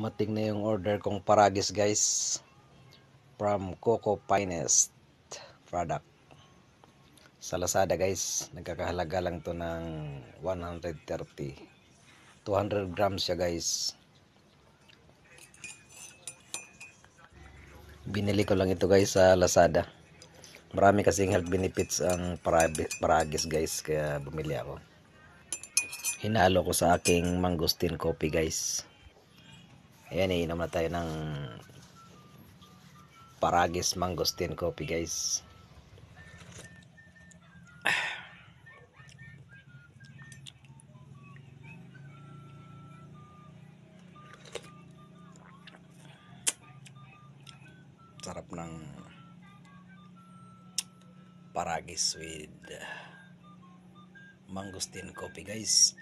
Dumating na yung order kong paragis guys from Coco Finest product sa Lazada guys. Nagkakahalaga lang to ng 130, 200 grams siya guys. Binili ko lang ito guys sa Lazada. Marami kasing health benefits ang paragis guys, kaya bumili ako. Hinalo ko sa aking mangosteen coffee guys. Ayan, iinom na tayo ng paragis mangosteen coffee guys. Sarap ng paragis with mangosteen coffee guys.